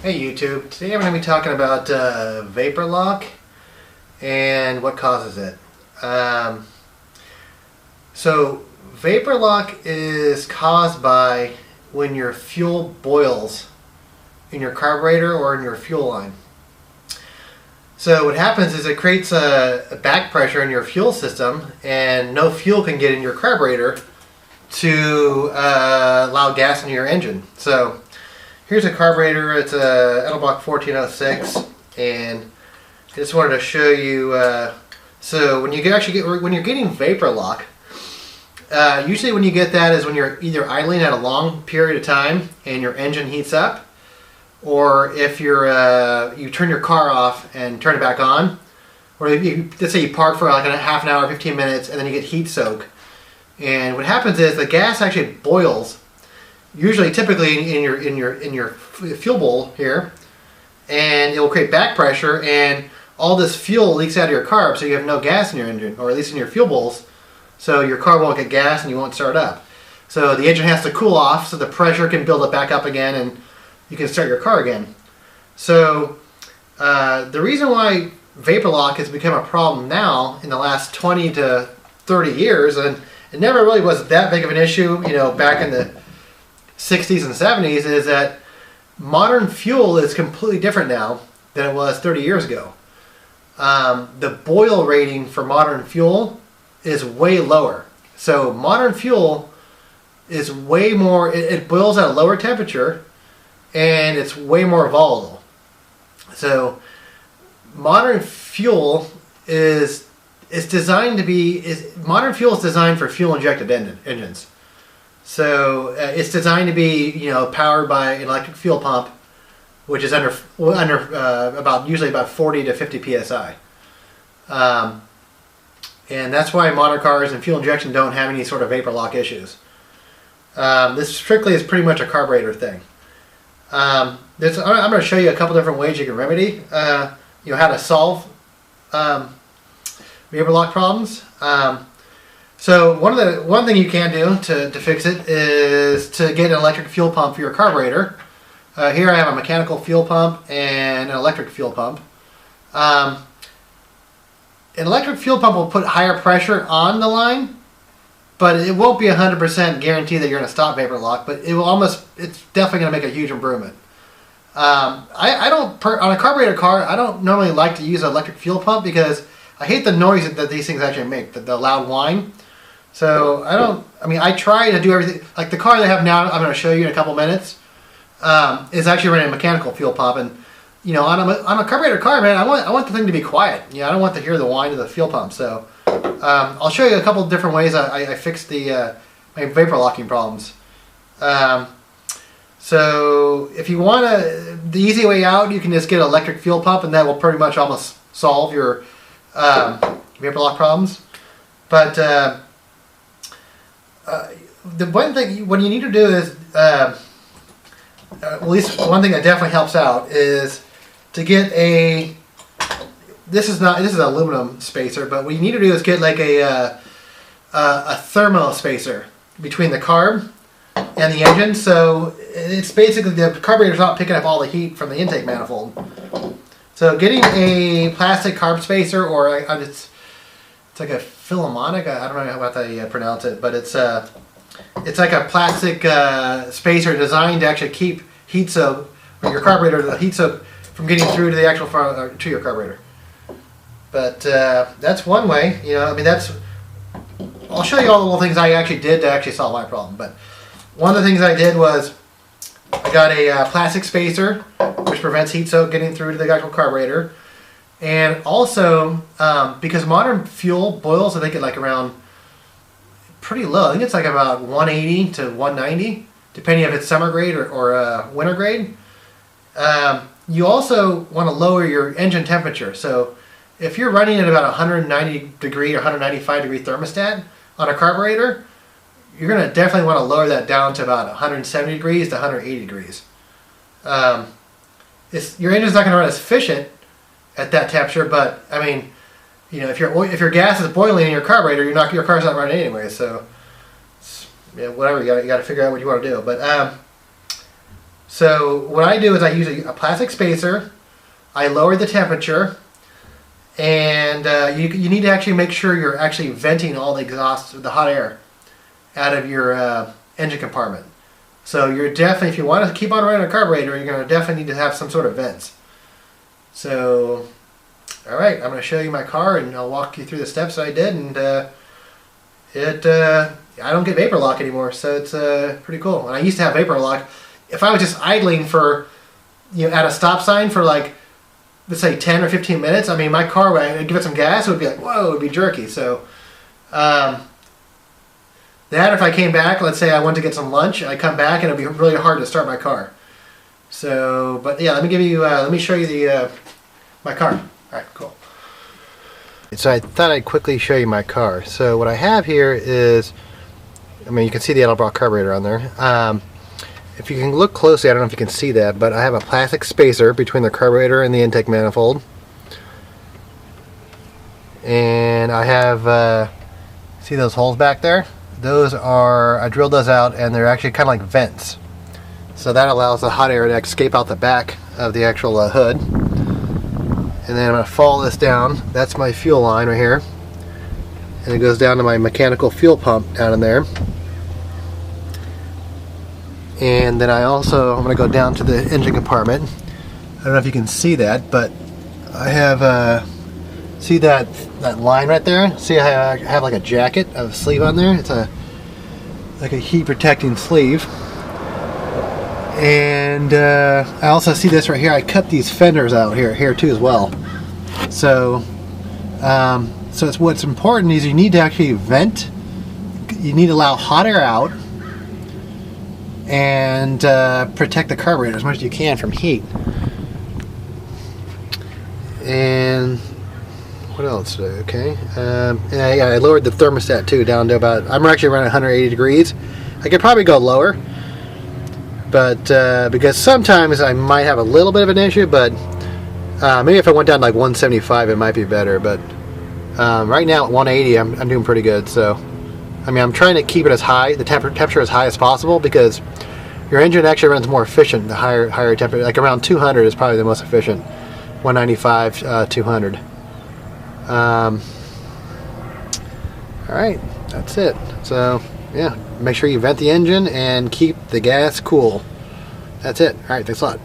Hey YouTube, today I'm going to be talking about vapor lock and what causes it. So vapor lock is caused by when your fuel boils in your carburetor or in your fuel line. So what happens is it creates a back pressure in your fuel system and no fuel can get in your carburetor to allow gas into your engine. So here's a carburetor. It's a Edelbrock 1406, and I just wanted to show you. So when you're getting vapor lock, usually when you get that is when you're either idling at a long period of time and your engine heats up, or if you turn your car off and turn it back on, or let's say you park for like a half an hour, 15 minutes, and then you get heat soak. And what happens is the gas actually boils. Typically in your fuel bowl here, and it will create back pressure, and all this fuel leaks out of your carb, so you have no gas in your engine, or at least in your fuel bowls, so your car won't get gas and you won't start up. So the engine has to cool off so the pressure can build it back up again and you can start your car again. So the reason why vapor lock has become a problem now in the last 20 to 30 years, and it never really was that big of an issue, back in the 60s and 70s, is that modern fuel is completely different now than it was 30 years ago. The boil rating for modern fuel is way lower. So modern fuel is way more, it boils at a lower temperature and it's way more volatile. So modern fuel is designed for fuel injected engines. So it's designed to be, powered by an electric fuel pump, which is usually about 40 to 50 psi. And that's why modern cars and fuel injection don't have any sort of vapor lock issues. This strictly is pretty much a carburetor thing. I'm going to show you a couple different ways you can remedy, how to solve vapor lock problems. So one thing you can do to fix it is to get an electric fuel pump for your carburetor. Here I have a mechanical fuel pump and an electric fuel pump. An electric fuel pump will put higher pressure on the line, but it won't be 100% guarantee that you're going to stop vapor lock, but it's definitely going to make a huge improvement. On a carburetor car, I don't normally like to use an electric fuel pump because I hate the noise that these things actually make, the loud whine. So I try to do everything. Like the car that I have now, I'm going to show you in a couple minutes, is actually running a mechanical fuel pump. And, on a carburetor car, man, I want the thing to be quiet. I don't want to hear the whine of the fuel pump. So I'll show you a couple different ways I fixed my vapor locking problems. So if you want the easy way out, you can just get an electric fuel pump, and that will pretty much almost solve your vapor lock problems. But the one thing, what you need to do is, at least one thing that definitely helps out is to get this is an aluminum spacer, but what you need to do is get like a thermo spacer between the carb and the engine. So it's basically the carburetor's not picking up all the heat from the intake manifold. So getting a plastic carb spacer, or it's like a Philharmonic, I don't know how you pronounce it, but it's like a plastic spacer designed to actually keep heat soak, or your carburetor, the heat soak, from getting through to the actual to your carburetor. But that's one way. I'll show you all the little things I actually did to actually solve my problem. But one of the things I did was I got a plastic spacer, which prevents heat soak getting through to the actual carburetor. And also, because modern fuel boils, I think at like around pretty low. I think it's like about 180 to 190, depending if it's summer grade or winter grade. You also want to lower your engine temperature. So if you're running at about 190 degree or 195 degree thermostat on a carburetor, you're going to definitely want to lower that down to about 170 degrees to 180 degrees. Your engine's not going to run as efficient at that temperature, but if your gas is boiling in your carburetor, your car's not running anyway. So whatever, you got to figure out what you want to do. But So what I do is I use a plastic spacer. I lower the temperature, and you need to actually make sure you're actually venting all the exhaust, the hot air, out of your engine compartment. So you're definitely, if you want to keep on running a carburetor, you're going to definitely need to have some sort of vents. So, all right, I'm going to show you my car, and I'll walk you through the steps that I did, and I don't get vapor lock anymore, so it's pretty cool. And I used to have vapor lock. If I was just idling for, at a stop sign for like, let's say 10 or 15 minutes, I mean, my car, when I'd give it some gas, it would be like, whoa, it would be jerky. So, that if I came back, let's say I went to get some lunch, I come back and it'd be really hard to start my car. So, but yeah, let me show you the my car. All right, cool. So I thought I'd quickly show you my car. So what I have here is, I mean, you can see the Edelbrock carburetor on there. If you can look closely, I don't know if you can see that, but I have a plastic spacer between the carburetor and the intake manifold. And I have, see those holes back there? Those are, I drilled those out, and they're actually kind of like vents. So that allows the hot air to escape out the back of the actual hood. And then I'm going to follow this down. That's my fuel line right here. And it goes down to my mechanical fuel pump down in there. And then I'm going to go down to the engine compartment. I don't know if you can see that, but I have, see that line right there? See how I have like a jacket, a sleeve on there? It's like a heat protecting sleeve. And I also see this right here. I cut these fenders out here too as well. So, it's what's important is you need to actually vent. You need to allow hot air out and protect the carburetor as much as you can from heat. And what else? Okay. And I lowered the thermostat too down to about, I'm actually running 180 degrees. I could probably go lower, but because sometimes I might have a little bit of an issue, but maybe if I went down to like 175 it might be better, but right now at 180 I'm doing pretty good. So I mean, I'm trying to keep it as high, the temperature as high as possible, because your engine actually runs more efficient the higher temperature. Like around 200 is probably the most efficient. 195, 200. Alright, that's it. So, yeah, make sure you vent the engine and keep the gas cool. That's it. Alright, thanks a lot.